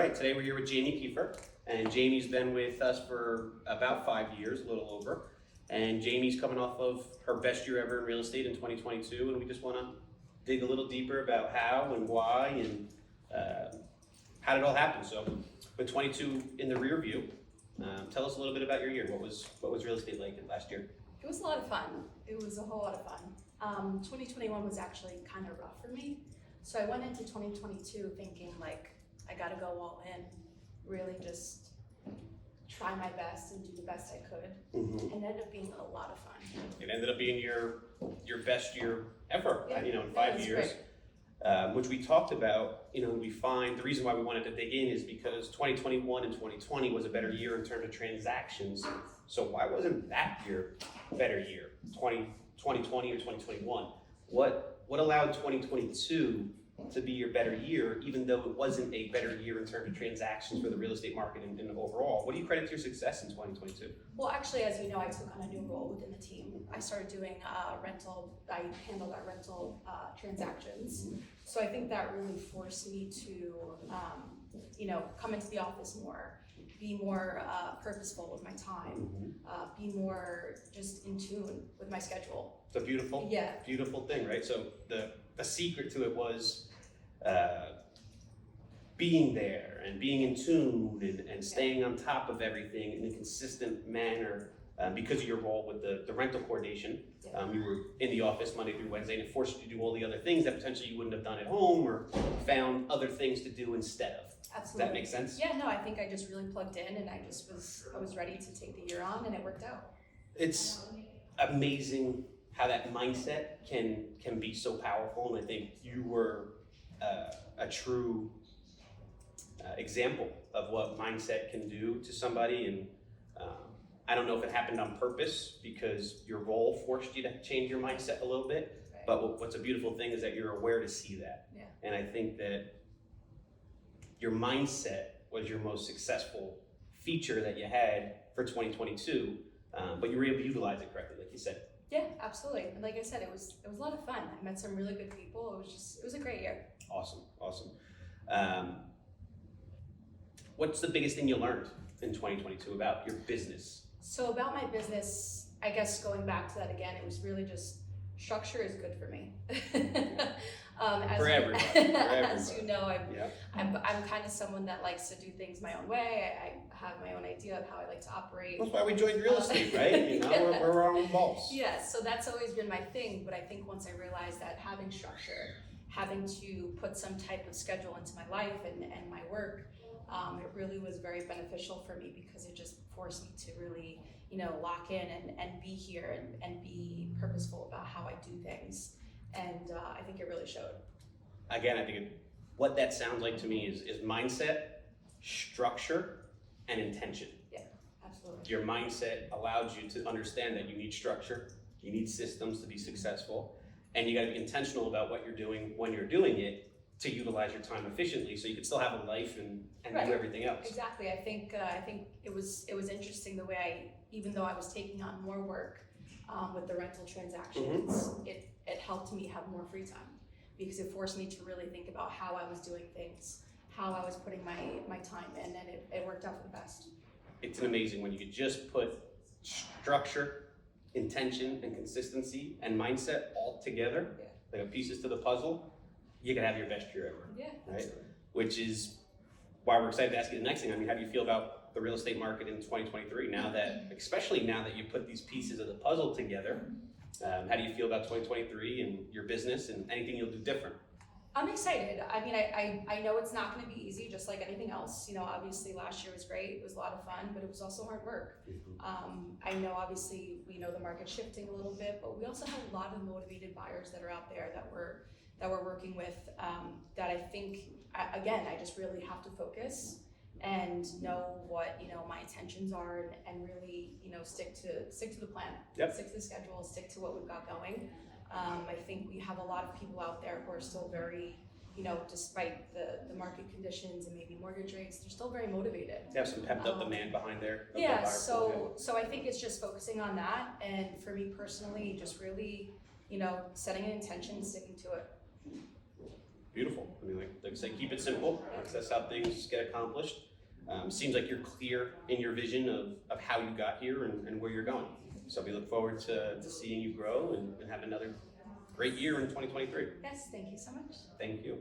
right, today we're here with Jaime Kieffer, and Jamie's been with us for about 5 years, a little over. And Jamie's coming off of her best year ever in real estate in 2022, and we just want to dig a little deeper about how and why and how did it all happen. So, with 22 in the rear view, tell us a little bit about your year. What was real estate like last year? It was a lot of fun. It was a whole lot of fun. 2021 was actually kind of rough for me. So I went into 2022 thinking like, I gotta go all in, really just try my best and do the best I could. And it ended up being a lot of fun. It ended up being your best year ever, Yeah, in 5 years. Great. Which we talked about, we find the reason why we wanted to dig in is because 2021 and 2020 was a better year in terms of transactions. So why wasn't that year a better year, 2020 or 2021? What allowed 2022 to be your better year, even though it wasn't a better year in terms of transactions for the real estate market and overall? What do you credit to your success in 2022? Well, actually, as you know, I took on a new role within the team. I started doing rental, I handled our rental transactions. So I think that really forced me to, come into the office more, be more purposeful with my time, be more just in tune with my schedule. It's a beautiful thing, right? So the secret to it was being there and being in tune and staying on top of everything in a consistent manner because of your role with the rental coordination. You were in the office Monday through Wednesday, and it forced you to do all the other things that potentially you wouldn't have done at home or found other things to do instead of. Absolutely. Does that make sense? Yeah, no, I think I just really plugged in and I was ready to take the year on, and it worked out. It's amazing how that mindset can be so powerful, and I think you were a true example of what mindset can do to somebody. And I don't know if it happened on purpose because your role forced you to change your mindset a little bit, but what's a beautiful thing is that you're aware to see that. Yeah. And I think that your mindset was your most successful feature that you had for 2022, but you were able to utilize it correctly, like you said. Yeah, absolutely. And like I said, it was a lot of fun. I met some really good people. It was a great year. Awesome. What's the biggest thing you learned in 2022 about your business? So about my business, I guess going back to that again, it was really just structure is good for me. For everybody. As you know, I'm kind of someone that likes to do things my own way. I have my own idea of how I like to operate. That's why we joined real estate, right? We're our own boss. Yeah, so that's always been my thing. But I think once I realized that having structure, having to put some type of schedule into my life and my work, it really was very beneficial for me because it just forced me to really, lock in and be here and be purposeful about how I do things. And I think it really showed. Again, I think what that sounds like to me is mindset, structure, and intention. Yeah, absolutely. Your mindset allows you to understand that you need structure, you need systems to be successful, and you got to be intentional about what you're doing when you're doing it to utilize your time efficiently so you can still have a life and Right. do everything else. Exactly. I think it was interesting the way even though I was taking on more work with the rental transactions, it helped me have more free time because it forced me to really think about how I was doing things, how I was putting my time in, and it worked out for the best. It's amazing when you could just put structure, intention, and consistency and mindset all together, like pieces to the puzzle, you can have your best year ever. Yeah, right? absolutely. Which is why we're excited to ask you the next thing. I mean, how do you feel about the real estate market in 2023 especially now that you put these pieces of the puzzle together? How do you feel about 2023 and your business and anything you'll do different? I'm excited. I mean, I know it's not going to be easy, just like anything else. Obviously last year was great. It was a lot of fun, but it was also hard work. I know obviously we know the market's shifting a little bit, but we also have a lot of motivated buyers that are out there that we're working with. That I think, again, I just really have to focus and know what my intentions are and really stick to the plan, stick to the schedule, stick to what we've got going. I think we have a lot of people out there who are still very, despite the market conditions and maybe mortgage rates, they're still very motivated. They have some pepped up demand behind there. Yeah, so I think it's just focusing on that, and for me personally, just really, setting an intention and sticking to it. Beautiful. I mean, like I say, keep it simple. That's how things get accomplished. Seems like you're clear in your vision of how you got here and where you're going. So we look forward to seeing you grow and have another great year in 2023. Yes, thank you so much. Thank you.